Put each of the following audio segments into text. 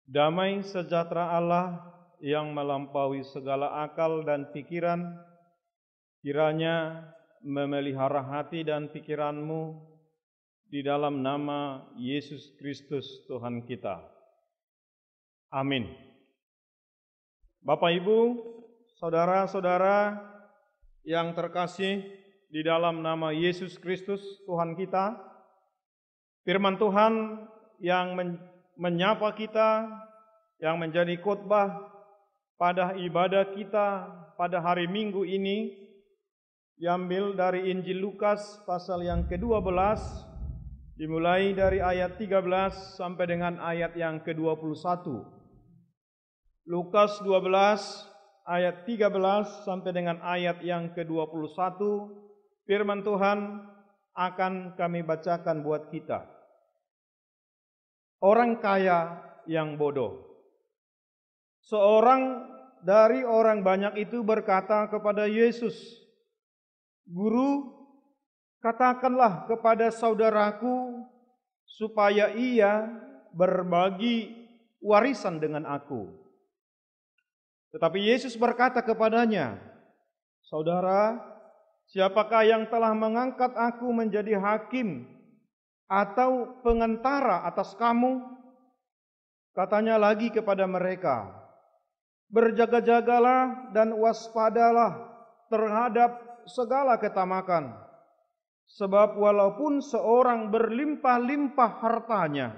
Damai sejahtera Allah yang melampaui segala akal dan pikiran, kiranya memelihara hati dan pikiranmu di dalam nama Yesus Kristus Tuhan kita. Amin. Bapak, Ibu, saudara-saudara yang terkasih di dalam nama Yesus Kristus Tuhan kita, firman Tuhan yang menyapa kita, yang menjadi khotbah pada ibadah kita pada hari Minggu ini, diambil dari Injil Lukas pasal yang ke-12, dimulai dari ayat 13 sampai dengan ayat yang ke-21. Lukas 12 ayat 13 sampai dengan ayat yang ke-21, firman Tuhan akan kami bacakan buat kita. Orang kaya yang bodoh. Seorang dari orang banyak itu berkata kepada Yesus, "Guru, katakanlah kepada saudaraku supaya ia berbagi warisan dengan aku." Tetapi Yesus berkata kepadanya, "Saudara, siapakah yang telah mengangkat aku menjadi hakim atau pengantara atas kamu?" Katanya lagi kepada mereka, "Berjaga-jagalah dan waspadalah terhadap segala ketamakan. Sebab walaupun seorang berlimpah-limpah hartanya,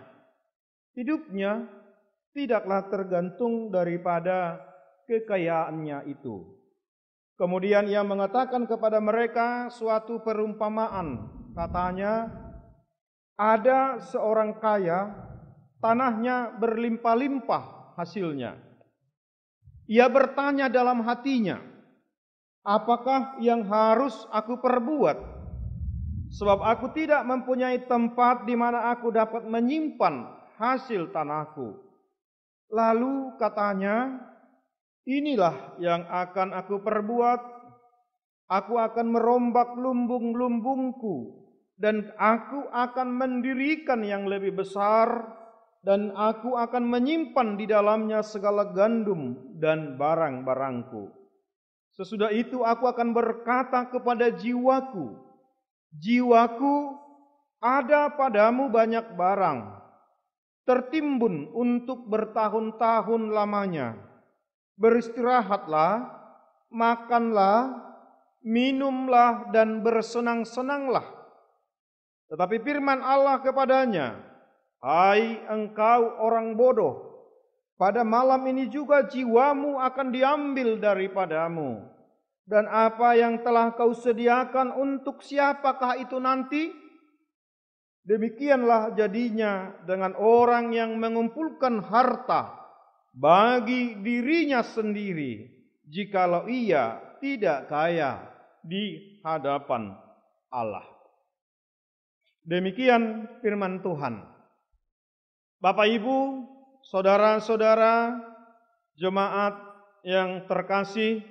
hidupnya tidaklah tergantung daripada kekayaannya itu." Kemudian ia mengatakan kepada mereka suatu perumpamaan. Katanya, ada seorang kaya, tanahnya berlimpah-limpah hasilnya. Ia bertanya dalam hatinya, "Apakah yang harus aku perbuat? Sebab aku tidak mempunyai tempat di mana aku dapat menyimpan hasil tanahku." Lalu katanya, "Inilah yang akan aku perbuat. Aku akan merombak lumbung-lumbungku, dan aku akan mendirikan yang lebih besar, dan aku akan menyimpan di dalamnya segala gandum dan barang-barangku. Sesudah itu aku akan berkata kepada jiwaku, 'Jiwaku, ada padamu banyak barang, tertimbun untuk bertahun-tahun lamanya. Beristirahatlah, makanlah, minumlah, dan bersenang-senanglah.' Tetapi firman Allah kepadanya, 'Hai engkau orang bodoh, pada malam ini juga jiwamu akan diambil daripadamu. Dan apa yang telah kau sediakan untuk siapakah itu nanti?' Demikianlah jadinya dengan orang yang mengumpulkan harta bagi dirinya sendiri, jikalau ia tidak kaya di hadapan Allah." Demikian firman Tuhan. Bapak, Ibu, saudara-saudara, jemaat yang terkasih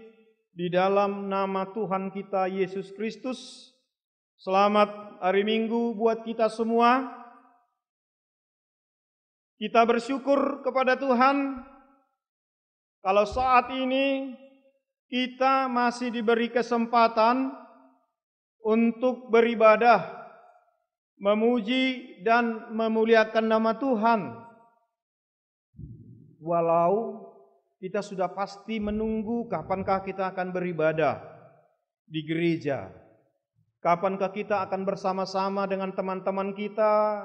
di dalam nama Tuhan kita Yesus Kristus, selamat hari Minggu buat kita semua. Kita bersyukur kepada Tuhan kalau saat ini kita masih diberi kesempatan untuk beribadah, memuji dan memuliakan nama Tuhan. Walau kita sudah pasti menunggu kapankah kita akan beribadah di gereja, kapankah kita akan bersama-sama dengan teman-teman kita,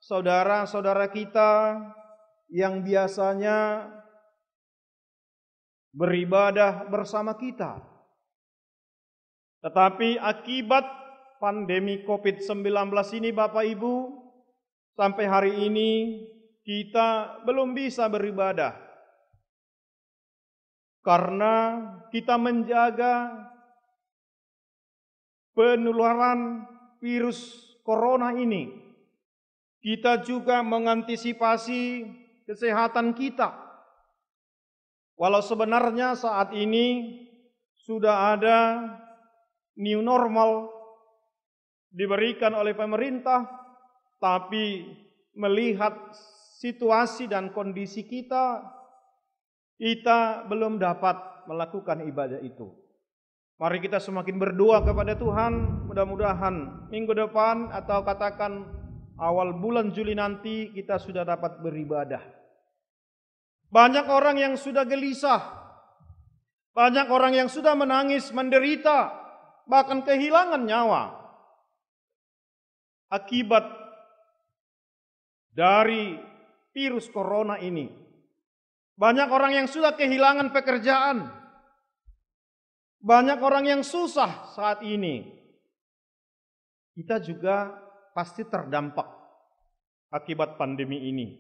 saudara-saudara kita yang biasanya beribadah bersama kita. Tetapi akibat pandemi COVID-19 ini, Bapak Ibu, sampai hari ini kita belum bisa beribadah karena kita menjaga penularan virus corona ini. Kita juga mengantisipasi kesehatan kita. Walau sebenarnya saat ini sudah ada new normal diberikan oleh pemerintah, tapi melihat situasi dan kondisi kita belum dapat melakukan ibadah itu. Mari kita semakin berdoa kepada Tuhan, mudah-mudahan minggu depan atau katakan awal bulan Juli nanti kita sudah dapat beribadah. Banyak orang yang sudah gelisah, banyak orang yang sudah menangis, menderita, bahkan kehilangan nyawa akibat dari virus corona ini. Banyak orang yang sudah kehilangan pekerjaan. Banyak orang yang susah saat ini. Kita juga pasti terdampak akibat pandemi ini.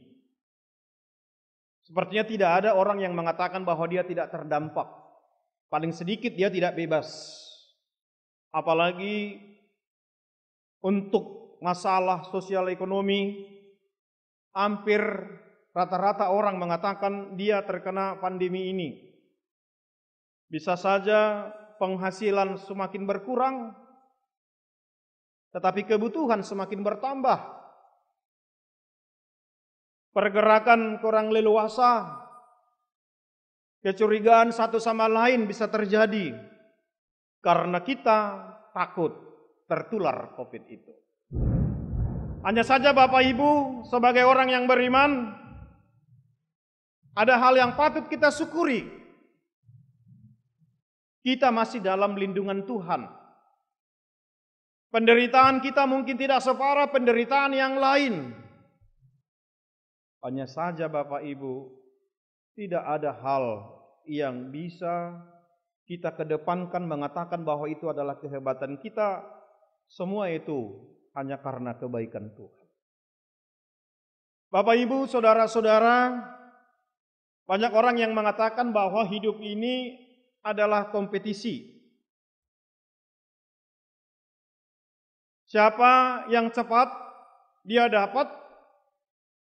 Sepertinya tidak ada orang yang mengatakan bahwa dia tidak terdampak. Paling sedikit dia tidak bebas. Apalagi untuk masalah sosial ekonomi, hampir rata-rata orang mengatakan dia terkena pandemi ini. Bisa saja penghasilan semakin berkurang, tetapi kebutuhan semakin bertambah. Pergerakan kurang leluasa, kecurigaan satu sama lain bisa terjadi karena kita takut tertular COVID itu. Hanya saja Bapak Ibu, sebagai orang yang beriman, ada hal yang patut kita syukuri. Kita masih dalam lindungan Tuhan. Penderitaan kita mungkin tidak separah penderitaan yang lain. Hanya saja Bapak Ibu, tidak ada hal yang bisa kita kedepankan mengatakan bahwa itu adalah kehebatan kita. Semua itu hanya karena kebaikan Tuhan. Bapak Ibu, saudara-saudara, banyak orang yang mengatakan bahwa hidup ini adalah kompetisi. Siapa yang cepat, dia dapat.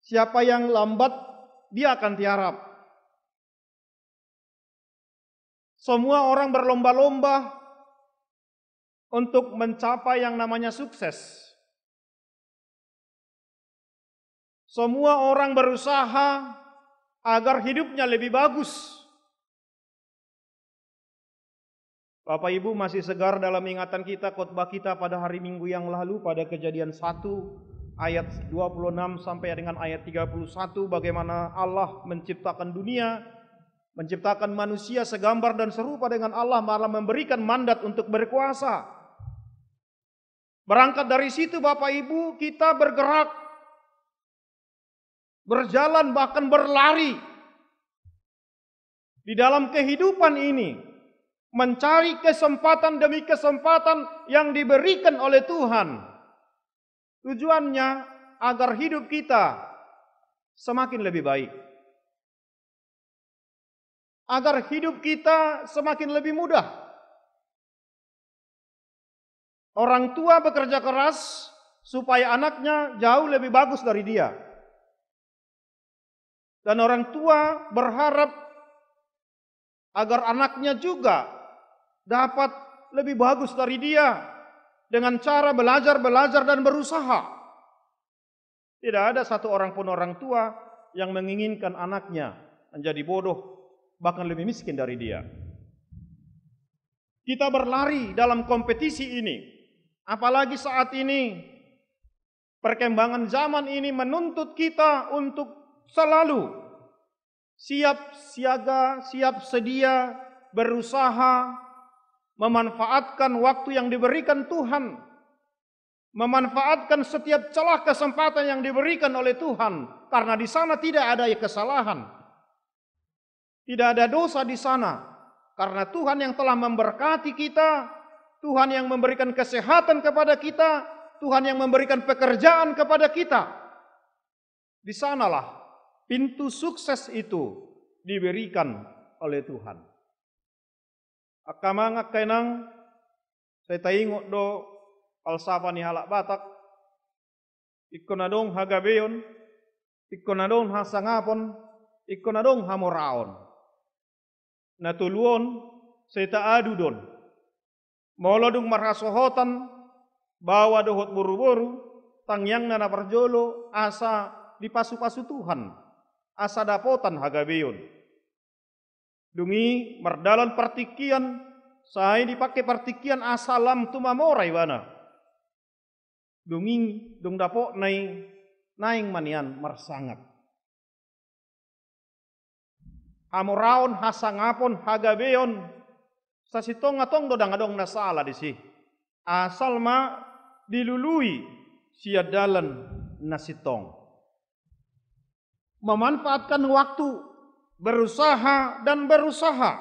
Siapa yang lambat, dia akan tiarap. Semua orang berlomba-lomba untuk mencapai yang namanya sukses. Semua orang berusaha agar hidupnya lebih bagus. Bapak Ibu masih segar dalam ingatan kita khotbah kita pada hari Minggu yang lalu pada Kejadian 1 ayat 26 sampai dengan ayat 31, bagaimana Allah menciptakan dunia, menciptakan manusia segambar dan serupa dengan Allah, malah memberikan mandat untuk berkuasa. Berangkat dari situ Bapak Ibu, kita bergerak, berjalan, bahkan berlari di dalam kehidupan ini, mencari kesempatan demi kesempatan yang diberikan oleh Tuhan. Tujuannya agar hidup kita semakin lebih baik, agar hidup kita semakin lebih mudah. Orang tua bekerja keras supaya anaknya jauh lebih bagus dari dia. Dan orang tua berharap agar anaknya juga dapat lebih bagus dari dia dengan cara belajar dan berusaha. Tidak ada satu orang pun orang tua yang menginginkan anaknya menjadi bodoh, bahkan lebih miskin dari dia. Kita berlari dalam kompetisi ini, apalagi saat ini perkembangan zaman ini menuntut kita untuk selalu siap siaga, siap sedia, berusaha memanfaatkan waktu yang diberikan Tuhan, memanfaatkan setiap celah kesempatan yang diberikan oleh Tuhan, karena di sana tidak ada kesalahan, tidak ada dosa di sana, karena Tuhan yang telah memberkati kita, Tuhan yang memberikan kesehatan kepada kita, Tuhan yang memberikan pekerjaan kepada kita. Di sanalah pintu sukses itu diberikan oleh Tuhan. Akamangak kainang saya taingok do falsafa ni halak Batak, ikonadong hagabeon, ikonadong hasangapon, ikonadong hamoraon. Natuluon saya taadudon, molodung marhasohotan, bawa dohot buru-buru, tangyang na naparjolo, asa di pasu-pasu Tuhan. Asa dapotan hagabeon. Dungi merdalan partikian, saya dipakai partikian asalam tumamorai wana. Dungi dung dapo naing manian mersangat. Amoraon hasangapon hagabeon sasitong atong dodang-adong nasala disi. Asal ma dilului siadalan nasitong. Memanfaatkan waktu, berusaha dan berusaha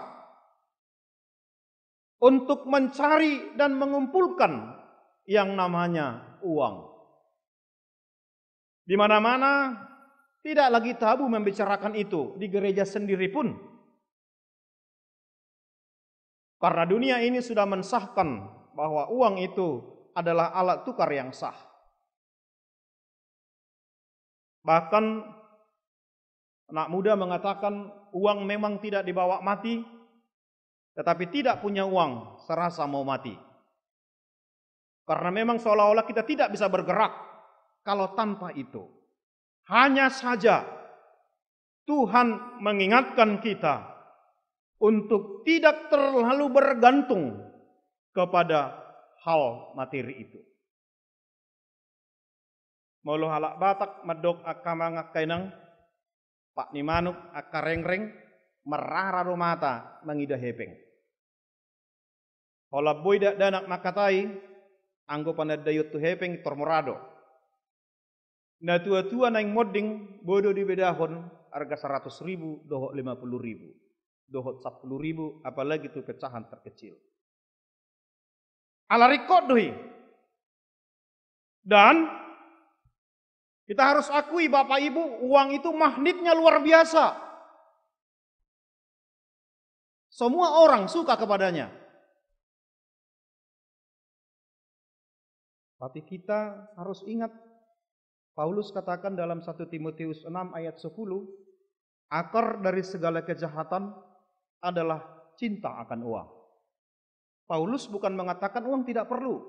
untuk mencari dan mengumpulkan yang namanya uang. Di mana-mana tidak lagi tabu membicarakan itu, di gereja sendiri pun. Karena dunia ini sudah mensahkan bahwa uang itu adalah alat tukar yang sah. Bahkan anak muda mengatakan uang memang tidak dibawa mati, tetapi tidak punya uang serasa mau mati. Karena memang seolah-olah kita tidak bisa bergerak kalau tanpa itu. Hanya saja Tuhan mengingatkan kita untuk tidak terlalu bergantung kepada hal materi itu. Molo halak batak medok akamangak kainang Pak Nimanuk akarengreng merara rumata mengidah hepeng. Ola boy danak makatai anggopan dayut tu hepeng tormorado. Na tua-tua naing modding bodo di bedahon harga 100.000 dohok 50.000. Dohok 10.000 apalagi tu pecahan terkecil. Ala rekod doi. Dan kita harus akui Bapak Ibu, uang itu magnetnya luar biasa. Semua orang suka kepadanya. Tapi kita harus ingat, Paulus katakan dalam 1 Timotius 6 ayat 10, akar dari segala kejahatan adalah cinta akan uang. Paulus bukan mengatakan uang tidak perlu.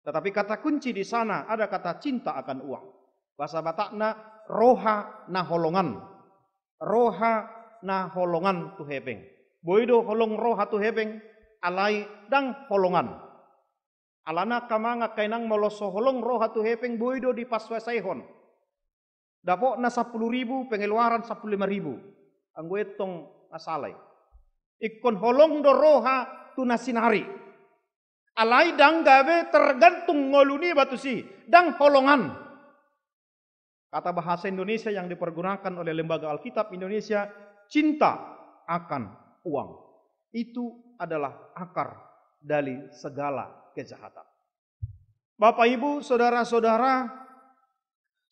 Tetapi kata kunci di sana ada kata cinta akan uang. Bahasa Batakna roha na holongan. Roha na holongan tu hepeng. Boido holong roha tu hepeng alai dang holongan. Alana kamanga kainang moloso holong roha tu hepeng boido di paswasaihon. Dapo na 10.000 pengeluaran 15.000. Angguetong asalai. Ikon holong do roha tu nasinari. Alai dang gawe tergantung ngoluni batu si dang holongan. Kata bahasa Indonesia yang dipergunakan oleh Lembaga Alkitab Indonesia, cinta akan uang. Itu adalah akar dari segala kejahatan. Bapak Ibu, saudara-saudara,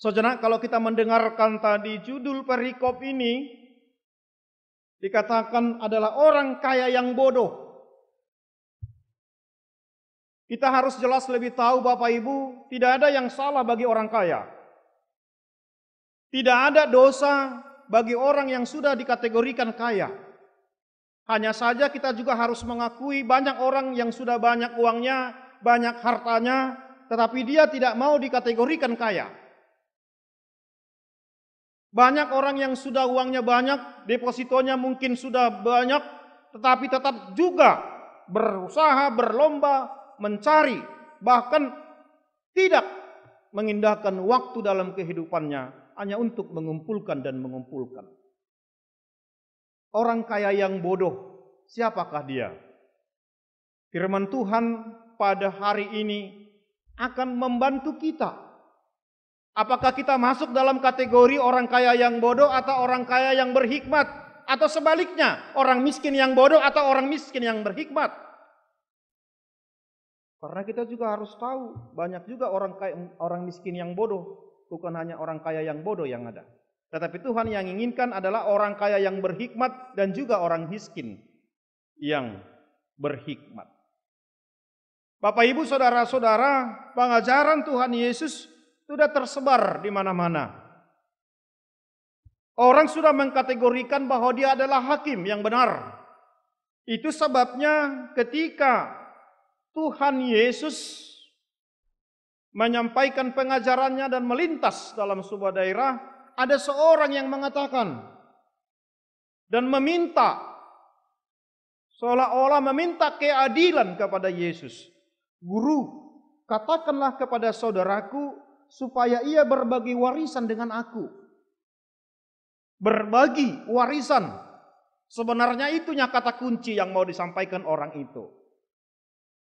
sejenak kalau kita mendengarkan tadi judul perikop ini, dikatakan adalah orang kaya yang bodoh. Kita harus jelas lebih tahu Bapak Ibu, tidak ada yang salah bagi orang kaya. Tidak ada dosa bagi orang yang sudah dikategorikan kaya. Hanya saja kita juga harus mengakui banyak orang yang sudah banyak uangnya, banyak hartanya, tetapi dia tidak mau dikategorikan kaya. Banyak orang yang sudah uangnya banyak, depositonya mungkin sudah banyak, tetapi tetap juga berusaha, berlomba, mencari, bahkan tidak mengindahkan waktu dalam kehidupannya hanya untuk mengumpulkan dan mengumpulkan. Orang kaya yang bodoh, siapakah dia? Firman Tuhan pada hari ini akan membantu kita. Apakah kita masuk dalam kategori orang kaya yang bodoh atau orang kaya yang berhikmat? Atau sebaliknya, orang miskin yang bodoh atau orang miskin yang berhikmat? Karena kita juga harus tahu, banyak juga orang miskin yang bodoh. Bukan hanya orang kaya yang bodoh yang ada. Tetapi Tuhan yang inginkan adalah orang kaya yang berhikmat dan juga orang miskin yang berhikmat. Bapak Ibu saudara-saudara, pengajaran Tuhan Yesus sudah tersebar di mana-mana. Orang sudah mengkategorikan bahwa dia adalah hakim yang benar. Itu sebabnya ketika Tuhan Yesus menyampaikan pengajarannya dan melintas dalam sebuah daerah, ada seorang yang mengatakan dan meminta, seolah-olah meminta keadilan kepada Yesus. Guru, katakanlah kepada saudaraku supaya ia berbagi warisan dengan aku. Berbagi warisan. Sebenarnya itunya kata kunci yang mau disampaikan orang itu.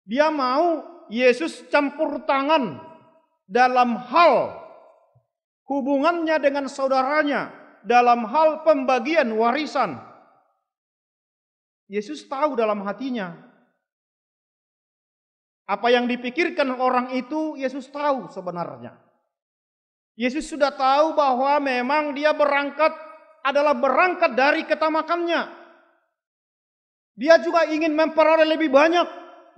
Dia mau Yesus campur tangan dalam hal hubungannya dengan saudaranya, dalam hal pembagian warisan. Yesus tahu dalam hatinya. Apa yang dipikirkan orang itu, Yesus tahu sebenarnya. Yesus sudah tahu bahwa memang dia adalah berangkat dari ketamakannya. Dia juga ingin memperoleh lebih banyak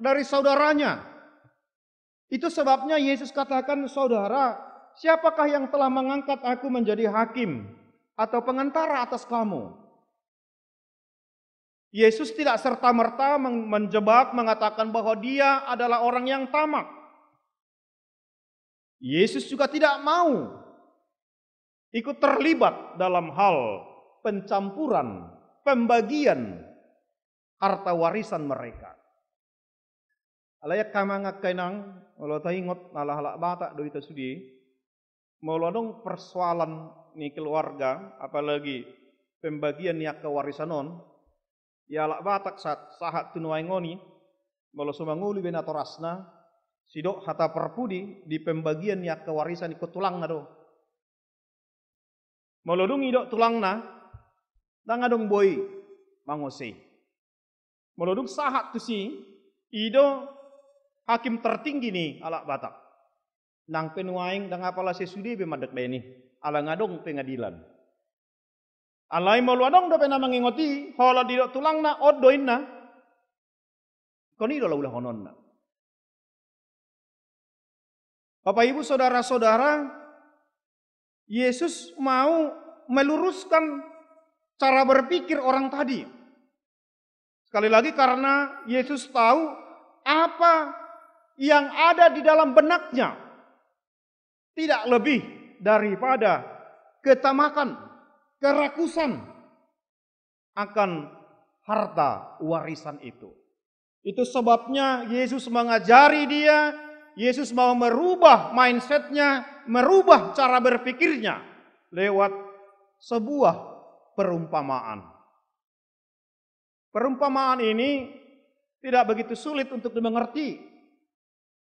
dari saudaranya. Itu sebabnya Yesus katakan, saudara, siapakah yang telah mengangkat aku menjadi hakim atau pengantara atas kamu? Yesus tidak serta-merta menjebak, mengatakan bahwa dia adalah orang yang tamak. Yesus juga tidak mau ikut terlibat dalam hal pencampuran, pembagian harta warisan mereka. Alayak kamangak kainang, kalau ingot nalah bata do itu sudi, melodong persoalan ni keluarga, apalagi pembagian niak kewarisanon, ya lak batak sahat tunuai ngoni, molo sumanguli benatorasna, sidok hata perpudi di pembagian niak kewarisan ikut tulang na do. Molodung idok tulang na, dangadong boy mangose. Molodung sahat tu si, ido hakim tertinggi nih alak batak. Nang penuaing dang apalah sesudi bemadak beni, ala ngadong pengadilan. Alai molwadong do pena mangingoti, hola didok tulang na odoin na. Koni do ulah honon na. Bapak Ibu saudara-saudara, Yesus mau meluruskan cara berpikir orang tadi. Sekali lagi karena Yesus tahu apa yang ada di dalam benaknya. Tidak lebih daripada ketamakan, kerakusan akan harta warisan itu. Itu sebabnya Yesus mengajari dia, Yesus mau merubah mindsetnya, merubah cara berpikirnya lewat sebuah perumpamaan. Perumpamaan ini tidak begitu sulit untuk dimengerti.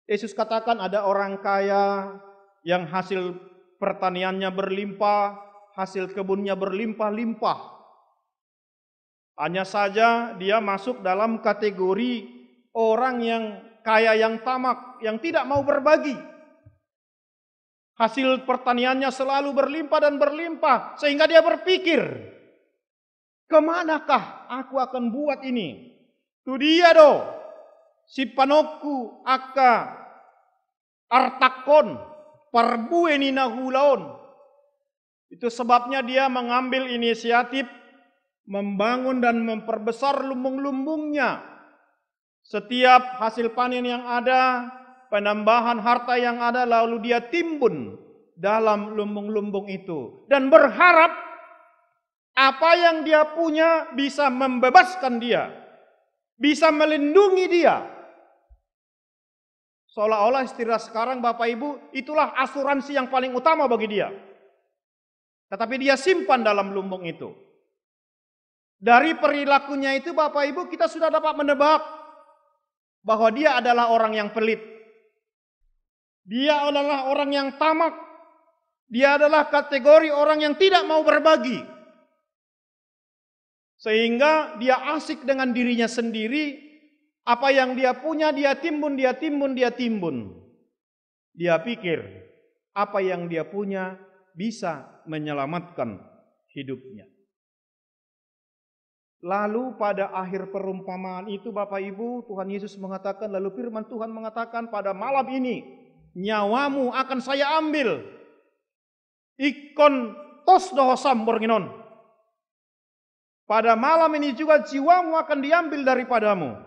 Yesus katakan ada orang kaya yang hasil pertaniannya berlimpah, hasil kebunnya berlimpah-limpah. Hanya saja dia masuk dalam kategori orang yang kaya yang tamak, yang tidak mau berbagi. Hasil pertaniannya selalu berlimpah dan berlimpah, sehingga dia berpikir, kemanakah aku akan buat ini? Itu dia do, si panoku aka artakon, parbueni nahulaon. Itu sebabnya dia mengambil inisiatif membangun dan memperbesar lumbung-lumbungnya. Setiap hasil panen yang ada, penambahan harta yang ada, lalu dia timbun dalam lumbung-lumbung itu. Dan berharap apa yang dia punya bisa membebaskan dia, bisa melindungi dia. Seolah-olah istilah sekarang Bapak Ibu, itulah asuransi yang paling utama bagi dia. Tetapi dia simpan dalam lumbung itu. Dari perilakunya itu Bapak Ibu kita sudah dapat menebak bahwa dia adalah orang yang pelit. Dia adalah orang yang tamak. Dia adalah kategori orang yang tidak mau berbagi. Sehingga dia asik dengan dirinya sendiri. Apa yang dia punya dia timbun, dia timbun, dia timbun. Dia pikir apa yang dia punya bisa menyelamatkan hidupnya. Lalu pada akhir perumpamaan itu Bapak Ibu, Tuhan Yesus mengatakan, lalu firman Tuhan mengatakan, pada malam ini nyawamu akan saya ambil. Ikon tos dohosam borginon. Pada malam ini juga jiwamu akan diambil daripadamu.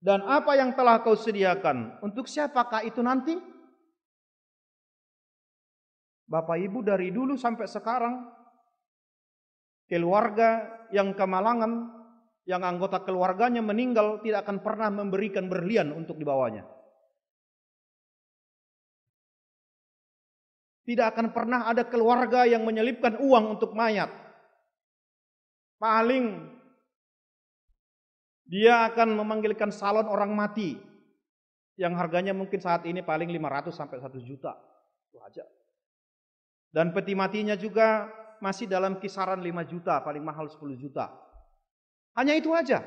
Dan apa yang telah kau sediakan, untuk siapakah itu nanti? Bapak Ibu dari dulu sampai sekarang, keluarga yang kemalangan, yang anggota keluarganya meninggal tidak akan pernah memberikan berlian untuk dibawanya. Tidak akan pernah ada keluarga yang menyelipkan uang untuk mayat. Paling dia akan memanggilkan salon orang mati yang harganya mungkin saat ini paling 500 sampai 1 juta. Itu aja. Dan peti matinya juga masih dalam kisaran 5 juta, paling mahal 10 juta. Hanya itu aja.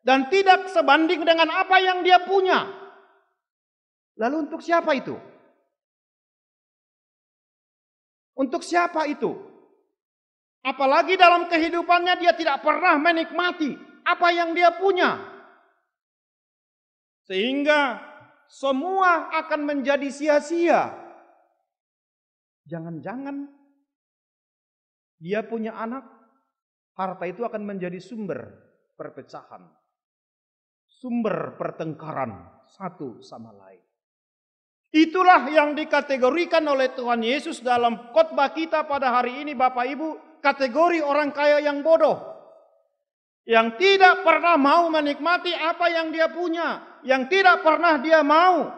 Dan tidak sebanding dengan apa yang dia punya. Lalu untuk siapa itu? Untuk siapa itu? Apalagi dalam kehidupannya dia tidak pernah menikmati apa yang dia punya. Sehingga semua akan menjadi sia-sia. Jangan-jangan dia punya anak, harta itu akan menjadi sumber perpecahan. Sumber pertengkaran satu sama lain. Itulah yang dikategorikan oleh Tuhan Yesus dalam khotbah kita pada hari ini, Bapak Ibu, kategori orang kaya yang bodoh. Yang tidak pernah mau menikmati apa yang dia punya, yang tidak pernah dia mau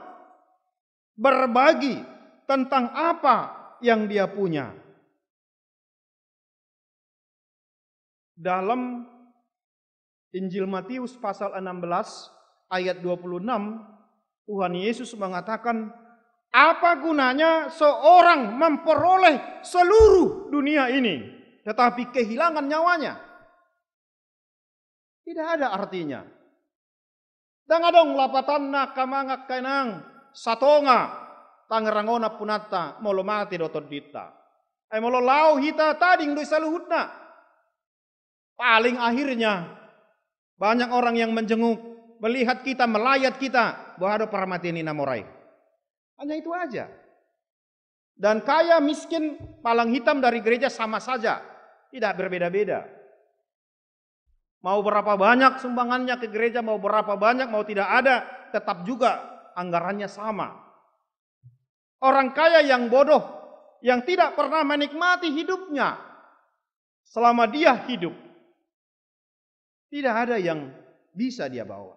berbagi tentang apa yang dia punya. Dalam Injil Matius pasal 16 ayat 26, Tuhan Yesus mengatakan, apa gunanya seorang memperoleh seluruh dunia ini, tetapi kehilangan nyawanya? Tidak ada artinya. Dangadong lapatanna kamangak kainang satonga tangerangona punata molo mati dotot dita. Ay molo lau hita tading doi saluhutna. Paling akhirnya banyak orang yang menjenguk, melihat kita, melayat kita, bahwa para mati ini namorai. Hanya itu aja. Dan kaya miskin palang hitam dari gereja sama saja, tidak berbeda-beda. Mau berapa banyak sumbangannya ke gereja, mau berapa banyak, mau tidak ada, tetap juga anggarannya sama. Orang kaya yang bodoh, yang tidak pernah menikmati hidupnya selama dia hidup, tidak ada yang bisa dia bawa.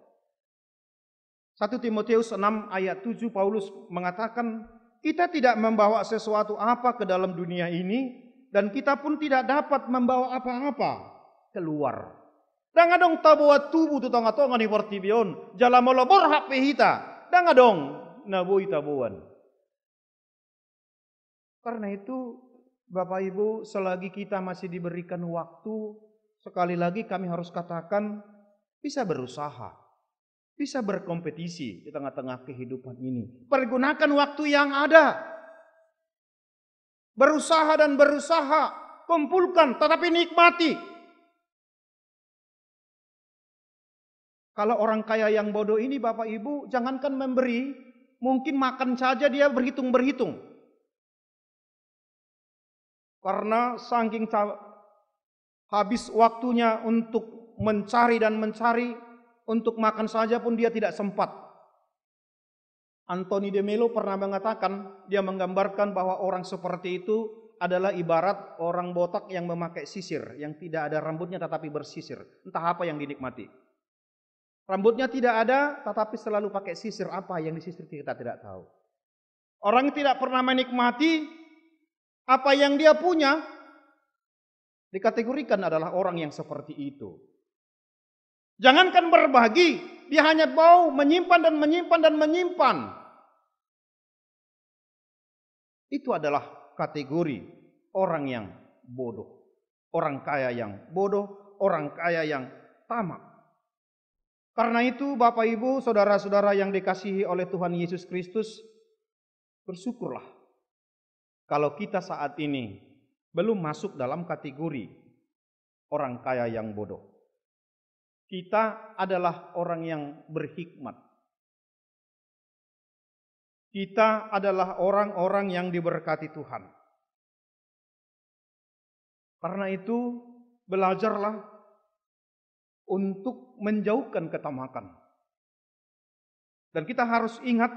1 Timotius 6 ayat 7 Paulus mengatakan, kita tidak membawa sesuatu apa ke dalam dunia ini, dan kita pun tidak dapat membawa apa-apa keluar. Dangadong tabuat tubuh tu tonga-tonga ni portibion, jala molobor hak pehita, dangadong nabui tabuan. Karena itu, Bapak Ibu, selagi kita masih diberikan waktu, sekali lagi kami harus katakan, bisa berusaha, bisa berkompetisi di tengah-tengah kehidupan ini. Pergunakan waktu yang ada. Berusaha dan berusaha, kumpulkan tetapi nikmati. Kalau orang kaya yang bodoh ini Bapak Ibu, jangankan memberi, mungkin makan saja dia berhitung-berhitung. Karena saking habis waktunya untuk mencari dan mencari, untuk makan saja pun dia tidak sempat. Anthony de Mello pernah mengatakan, dia menggambarkan bahwa orang seperti itu adalah ibarat orang botak yang memakai sisir, yang tidak ada rambutnya tetapi bersisir. Entah apa yang dinikmati. Rambutnya tidak ada tetapi selalu pakai sisir, apa yang disisir kita tidak tahu. Orang tidak pernah menikmati apa yang dia punya, dikategorikan adalah orang yang seperti itu. Jangankan berbagi, dia hanya mau menyimpan dan menyimpan dan menyimpan. Itu adalah kategori orang yang bodoh. Orang kaya yang bodoh, orang kaya yang tamak. Karena itu Bapak Ibu, saudara-saudara yang dikasihi oleh Tuhan Yesus Kristus, bersyukurlah kalau kita saat ini belum masuk dalam kategori orang kaya yang bodoh. Kita adalah orang yang berhikmat. Kita adalah orang-orang yang diberkati Tuhan. Karena itu, belajarlah untuk menjauhkan ketamakan. Dan kita harus ingat,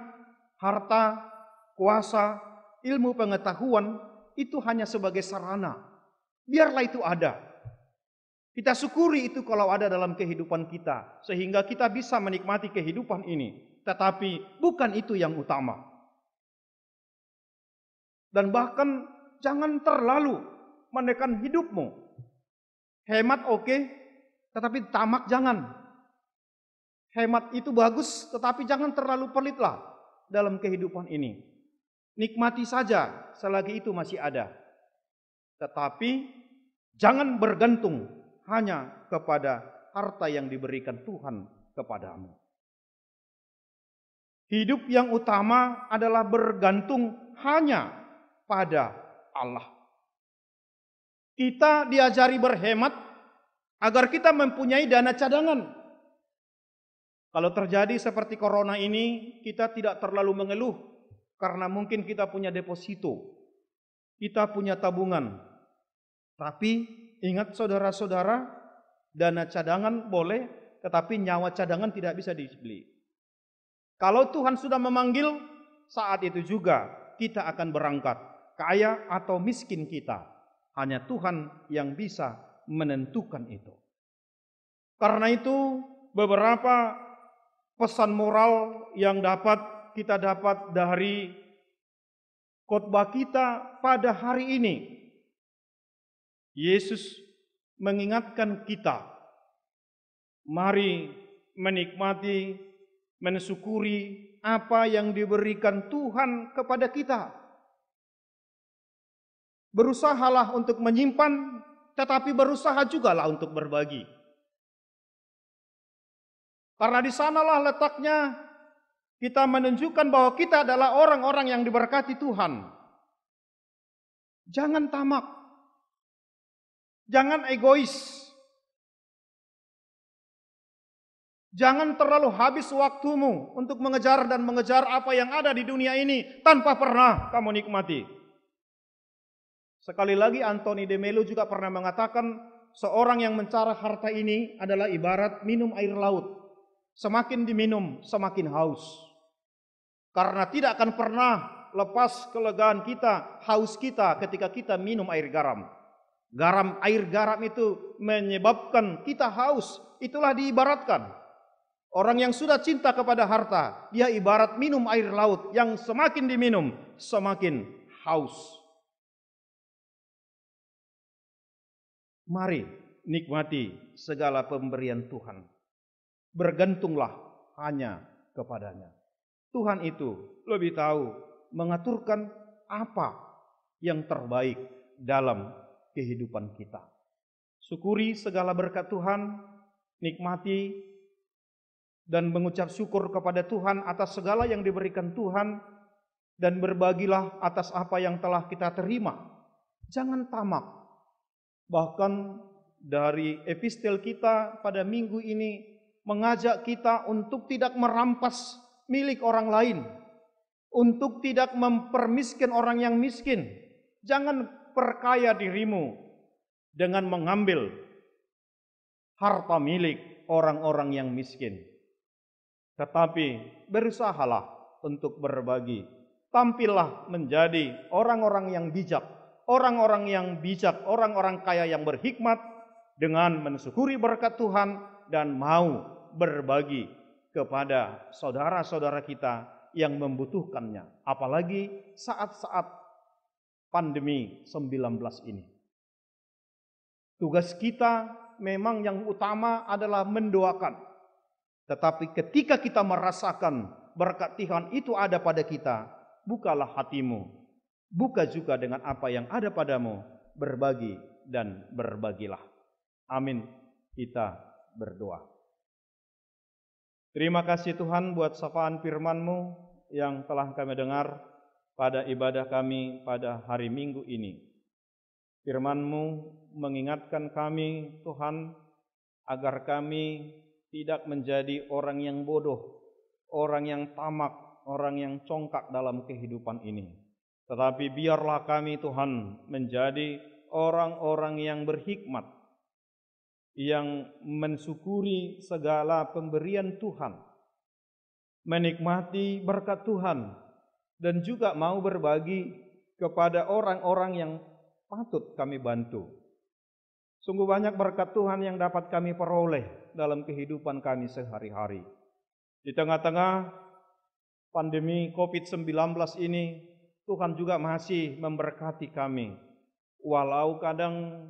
harta, kuasa, ilmu pengetahuan itu hanya sebagai sarana. Biarlah itu ada. Kita syukuri itu kalau ada dalam kehidupan kita, sehingga kita bisa menikmati kehidupan ini. Tetapi bukan itu yang utama. Dan bahkan jangan terlalu menekan hidupmu. Hemat oke, tetapi tamak jangan. Hemat itu bagus, tetapi jangan terlalu pelitlah dalam kehidupan ini. Nikmati saja selagi itu masih ada. Tetapi jangan bergantung hanya kepada harta yang diberikan Tuhan kepadamu. Hidup yang utama adalah bergantung hanya pada Allah. Kita diajari berhemat agar kita mempunyai dana cadangan. Kalau terjadi seperti corona ini, kita tidak terlalu mengeluh karena mungkin kita punya deposito, kita punya tabungan. Tapi ingat saudara-saudara, dana cadangan boleh, tetapi nyawa cadangan tidak bisa dibeli. Kalau Tuhan sudah memanggil, saat itu juga kita akan berangkat. Kaya atau miskin kita, hanya Tuhan yang bisa menentukan itu. Karena itu, beberapa pesan moral yang kita dapat dari khotbah kita pada hari ini. Yesus mengingatkan kita, mari menikmati, mensyukuri apa yang diberikan Tuhan kepada kita. Berusahalah untuk menyimpan, tetapi berusaha jugalah untuk berbagi. Karena di sanalah letaknya kita menunjukkan bahwa kita adalah orang-orang yang diberkati Tuhan. Jangan tamak. Jangan egois. Jangan terlalu habis waktumu untuk mengejar apa yang ada di dunia ini tanpa pernah kamu nikmati. Sekali lagi Anthony de Mello juga pernah mengatakan, seorang yang mencari harta ini adalah ibarat minum air laut. Semakin diminum, semakin haus. Karena tidak akan pernah lepas kelegaan kita, haus kita ketika kita minum air garam. Air garam itu menyebabkan kita haus. Itulah diibaratkan. Orang yang sudah cinta kepada harta, dia ibarat minum air laut yang semakin diminum, semakin haus. Mari nikmati segala pemberian Tuhan. Bergantunglah hanya kepadanya. Tuhan itu lebih tahu mengaturkan apa yang terbaik dalam kehidupan kita. Syukuri segala berkat Tuhan, nikmati dan mengucap syukur kepada Tuhan atas segala yang diberikan Tuhan, dan berbagilah atas apa yang telah kita terima. Jangan tamak. Bahkan dari epistel kita pada minggu ini mengajak kita untuk tidak merampas milik orang lain, untuk tidak mempermiskin orang yang miskin. Jangan perkaya dirimu dengan mengambil harta milik orang-orang yang miskin. Tetapi berusahalah untuk berbagi. Tampillah menjadi orang-orang yang bijak, orang-orang kaya yang berhikmat dengan mensyukuri berkat Tuhan dan mau berbagi kepada saudara-saudara kita yang membutuhkannya. Apalagi saat-saat pandemi 19 ini. Tugas kita memang yang utama adalah mendoakan. Tetapi ketika kita merasakan berkat Tuhan itu ada pada kita, bukalah hatimu. Buka juga dengan apa yang ada padamu. Berbagi dan berbagilah. Amin. Kita berdoa. Terima kasih Tuhan buat sapaan firman-Mu yang telah kami dengar pada ibadah kami pada hari Minggu ini. Firman-Mu mengingatkan kami Tuhan agar kami tidak menjadi orang yang bodoh, orang yang tamak, orang yang congkak dalam kehidupan ini. Tetapi biarlah kami Tuhan menjadi orang-orang yang berhikmat, yang mensyukuri segala pemberian Tuhan, menikmati berkat Tuhan, dan juga mau berbagi kepada orang-orang yang patut kami bantu. Sungguh banyak berkat Tuhan yang dapat kami peroleh dalam kehidupan kami sehari-hari. Di tengah-tengah pandemi COVID-19 ini, Tuhan juga masih memberkati kami. Walau kadang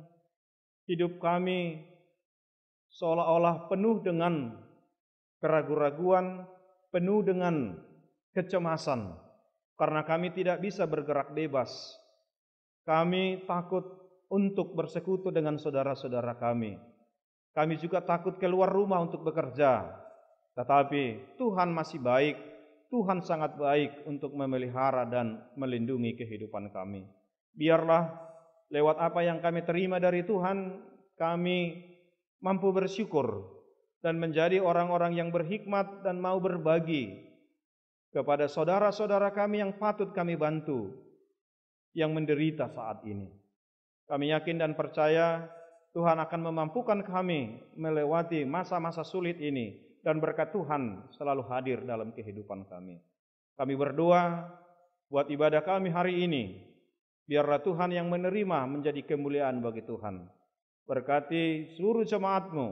hidup kami seolah-olah penuh dengan keraguan-raguan, penuh dengan kecemasan, karena kami tidak bisa bergerak bebas. Kami takut untuk bersekutu dengan saudara-saudara kami. Kami juga takut keluar rumah untuk bekerja. Tetapi Tuhan masih baik, Tuhan sangat baik untuk memelihara dan melindungi kehidupan kami. Biarlah lewat apa yang kami terima dari Tuhan, kami mampu bersyukur dan menjadi orang-orang yang berhikmat dan mau berbagi kepada saudara-saudara kami yang patut kami bantu, yang menderita saat ini. Kami yakin dan percaya Tuhan akan memampukan kami melewati masa-masa sulit ini, dan berkat Tuhan selalu hadir dalam kehidupan kami. Kami berdoa buat ibadah kami hari ini, biarlah Tuhan yang menerima menjadi kemuliaan bagi Tuhan. Berkati seluruh jemaat-Mu,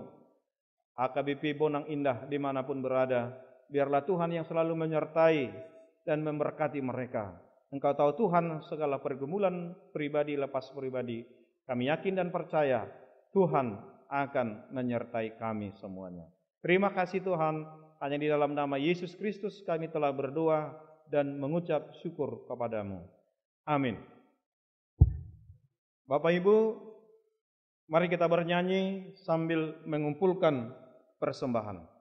AKBP Bonang Indah dimanapun berada, biarlah Tuhan yang selalu menyertai dan memberkati mereka. Engkau tahu Tuhan segala pergumulan pribadi lepas pribadi. Kami yakin dan percaya Tuhan akan menyertai kami semuanya. Terima kasih Tuhan, hanya di dalam nama Yesus Kristus kami telah berdoa dan mengucap syukur kepadamu. Amin. Bapak Ibu, mari kita bernyanyi sambil mengumpulkan persembahan.